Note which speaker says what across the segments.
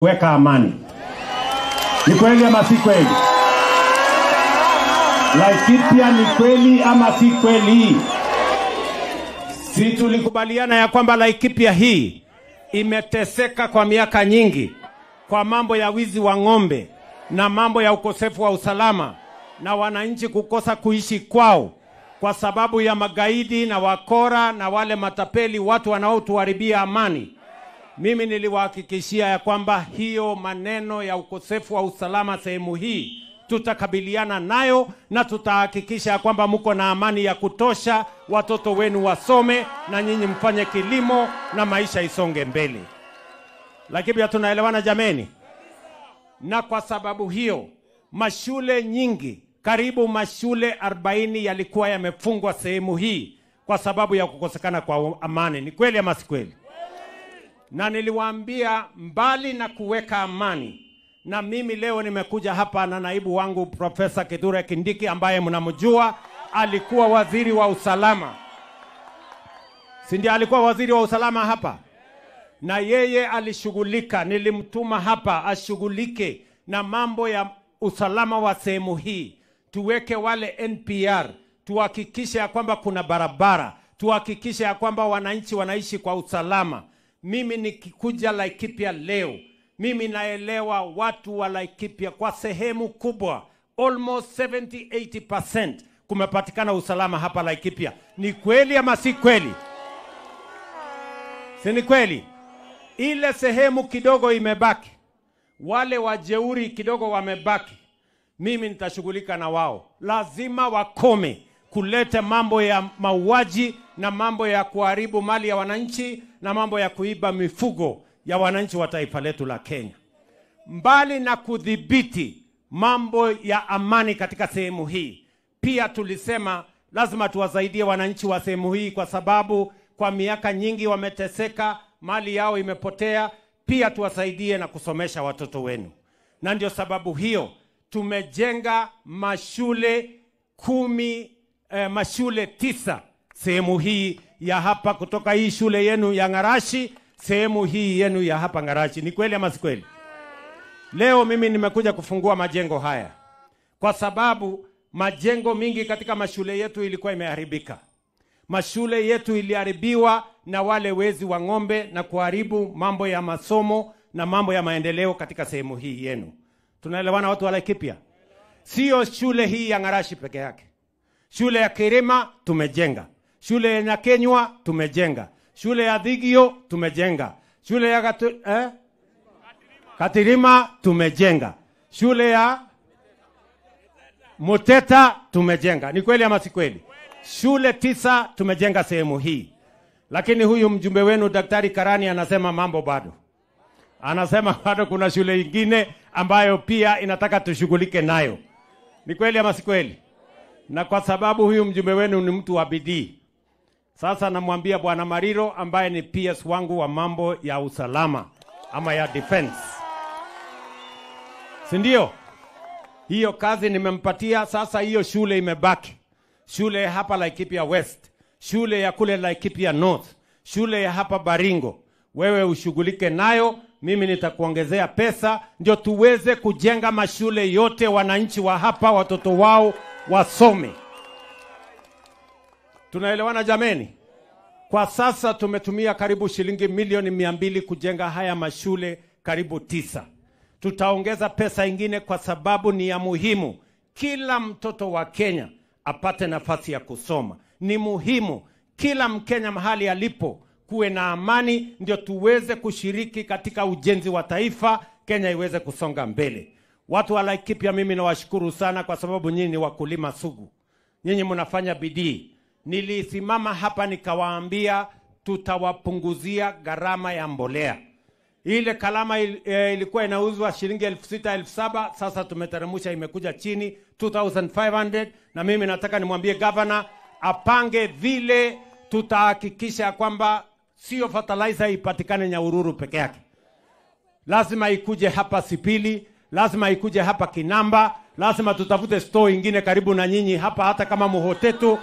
Speaker 1: weka amani. Ni kweli ama si kweli? Laikipia ni kweli ama si kweli? Si tulikubaliana ya kwamba Laikipia hii imeteseka kwa miaka nyingi kwa mambo ya wizi wa ng'ombe na mambo ya ukosefu wa usalama na wananchi kukosa kuishi kwao kwa sababu ya magaidi na wakora na wale matapeli, watu wanaotuharibia amani. Mimi niliwahakikishia ya kwamba hiyo maneno ya ukosefu wa usalama sehemu hii tutakabiliana nayo na tutahakikisha ya kwamba mko na amani ya kutosha, watoto wenu wasome na nyinyi mfanye kilimo na maisha isonge mbele. Lakini pia tunaelewana jameni? Na kwa sababu hiyo mashule nyingi, karibu mashule 40 yalikuwa yamefungwa sehemu hii kwa sababu ya kukosekana kwa amani. Ni kweli ama si kweli? Na niliwaambia mbali na kuweka amani, na mimi leo nimekuja hapa na naibu wangu Profesa Kithure Kindiki ambaye mnamjua, alikuwa waziri wa usalama. Si ndiye alikuwa waziri wa usalama hapa? Na yeye alishughulika, nilimtuma hapa ashughulike na mambo ya usalama wa sehemu hii. Tuweke wale NPR, tuhakikishe ya kwamba kuna barabara, tuhakikishe ya kwamba wananchi wanaishi kwa usalama. Mimi nikikuja Laikipia leo, mimi naelewa watu wa Laikipia kwa sehemu kubwa, almost 70-80% kumepatikana usalama hapa Laikipia. Ni kweli ama si kweli? Si ni kweli? Ile sehemu kidogo imebaki, wale wajeuri kidogo wamebaki, mimi nitashughulika na wao. Lazima wakome kuleta mambo ya mauaji na mambo ya kuharibu mali ya wananchi na mambo ya kuiba mifugo ya wananchi wa taifa letu la Kenya. Mbali na kudhibiti mambo ya amani katika sehemu hii, pia tulisema lazima tuwasaidie wananchi wa sehemu hii kwa sababu kwa miaka nyingi wameteseka, mali yao imepotea. Pia tuwasaidie na kusomesha watoto wenu. Na ndio sababu hiyo tumejenga mashule mashule 9 sehemu hii ya hapa, kutoka hii shule yenu ya Ngarashi, sehemu hii yenu ya hapa Ngarashi. Ni kweli ama si kweli? Leo mimi nimekuja kufungua majengo haya kwa sababu majengo mingi katika mashule yetu ilikuwa imeharibika. Mashule yetu iliharibiwa na wale wezi wa ng'ombe na kuharibu mambo ya masomo na mambo ya maendeleo katika sehemu hii yenu. Tunaelewana watu wa Laikipia? Sio shule hii ya Ngarashi peke yake. Shule ya Kirima tumejenga. Shule ya Nyakenywa tumejenga. Shule ya Thigio tumejenga. Shule ya Katirima tumejenga. Shule ya Muteta tumejenga. Ni kweli ama si kweli? Shule 9 tumejenga sehemu hii. Lakini huyu mjumbe wenu Daktari Karani anasema mambo bado. Anasema bado kuna shule nyingine ambayo pia inataka tushughulike nayo. Ni kweli ama si kweli? Na kwa sababu huyu mjumbe wenu ni mtu wa bidii, sasa namwambia Bwana Mariro ambaye ni PS wangu wa mambo ya usalama ama ya defense, si ndio? Hiyo kazi nimempatia. Sasa hiyo shule imebaki, shule ya hapa Laikipia West, shule ya kule Laikipia North, shule ya hapa Baringo. Wewe ushughulike nayo, mimi nitakuongezea pesa ndio tuweze kujenga mashule yote, wananchi wa hapa watoto wao wasome. Tunaelewana jameni? Kwa sasa tumetumia karibu shilingi milioni 200 kujenga haya mashule karibu 9. Tutaongeza pesa ingine kwa sababu ni ya muhimu. Kila mtoto wa Kenya apate nafasi ya kusoma. Ni muhimu kila Mkenya mahali alipo kuwe na amani, ndio tuweze kushiriki katika ujenzi wa taifa, Kenya iweze kusonga mbele. Watu wa Laikipia mimi nawashukuru sana kwa sababu nyinyi ni wakulima sugu. Nyinyi mnafanya bidii. Nilisimama hapa nikawaambia tutawapunguzia gharama ya mbolea. Ile kalama ilikuwa inauzwa shilingi 6,000 7,000, sasa tumeteremsha imekuja chini 2,500, na mimi nataka nimwambie governor apange vile tutahakikisha kwamba sio fertilizer ipatikane Nyahururu peke yake. Lazima ikuje hapa Sipili, lazima ikuje hapa Kinamba, lazima tutafute store ingine karibu na nyinyi hapa, hata kama Muhotetu,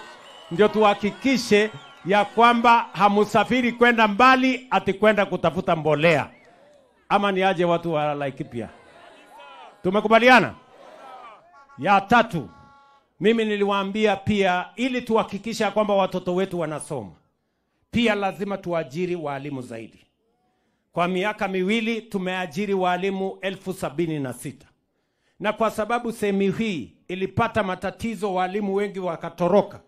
Speaker 1: ndio tuhakikishe ya kwamba hamusafiri kwenda mbali ati kwenda kutafuta mbolea. ama ni aje watu wa Laikipia? Tumekubaliana? Ya tatu, mimi niliwaambia pia ili tuhakikisha kwamba watoto wetu wanasoma, pia lazima tuajiri walimu zaidi. Kwa miaka miwili tumeajiri walimu 76,000. Na kwa sababu sehemu hii ilipata matatizo, walimu wengi wakatoroka.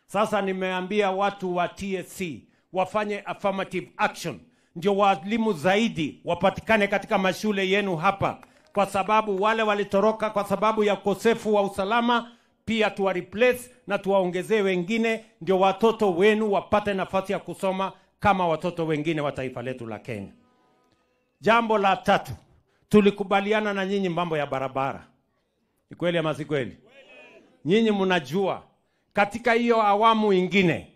Speaker 1: Sasa nimeambia watu wa TSC wafanye affirmative action, ndio walimu zaidi wapatikane katika mashule yenu hapa, kwa sababu wale walitoroka kwa sababu ya ukosefu wa usalama, pia tuwa replace na tuwaongezee wengine, ndio watoto wenu wapate nafasi ya kusoma kama watoto wengine wa taifa letu la Kenya. Jambo la tatu, tulikubaliana na nyinyi mambo ya barabara. Ni kweli ama si kweli? Nyinyi mnajua katika hiyo awamu ingine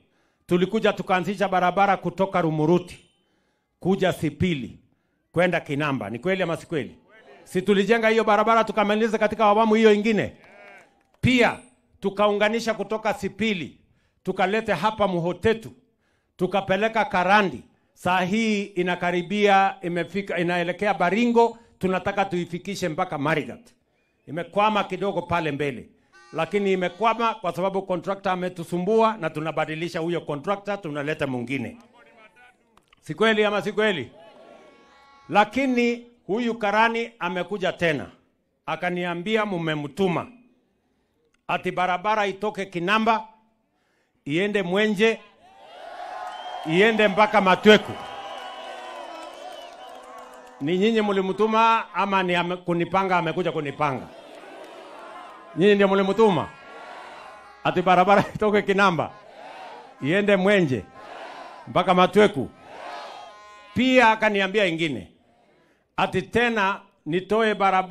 Speaker 1: tulikuja tukaanzisha barabara kutoka Rumuruti kuja Sipili kwenda Kinamba. Ni kweli ama si kweli? Si tulijenga hiyo barabara tukamaliza katika awamu hiyo ingine? Pia tukaunganisha kutoka Sipili tukalete hapa Muhotetu tukapeleka Karandi. Saa hii inakaribia imefika, inaelekea Baringo, tunataka tuifikishe mpaka Marigat. Imekwama kidogo pale mbele, lakini imekwama kwa sababu contractor ametusumbua na tunabadilisha huyo contractor, tunaleta mwingine. Si kweli ama si kweli? Lakini huyu Karani amekuja tena akaniambia mumemtuma ati barabara itoke Kinamba iende Mwenje iende mpaka Matweku. Ni nyinyi mlimtuma ama ni kunipanga? Amekuja kunipanga. Nyinyi ndio mlimtuma ati barabara itoke Kinamba iende Mwenje mpaka Matweku. Pia akaniambia ingine ati tena nitoe barabara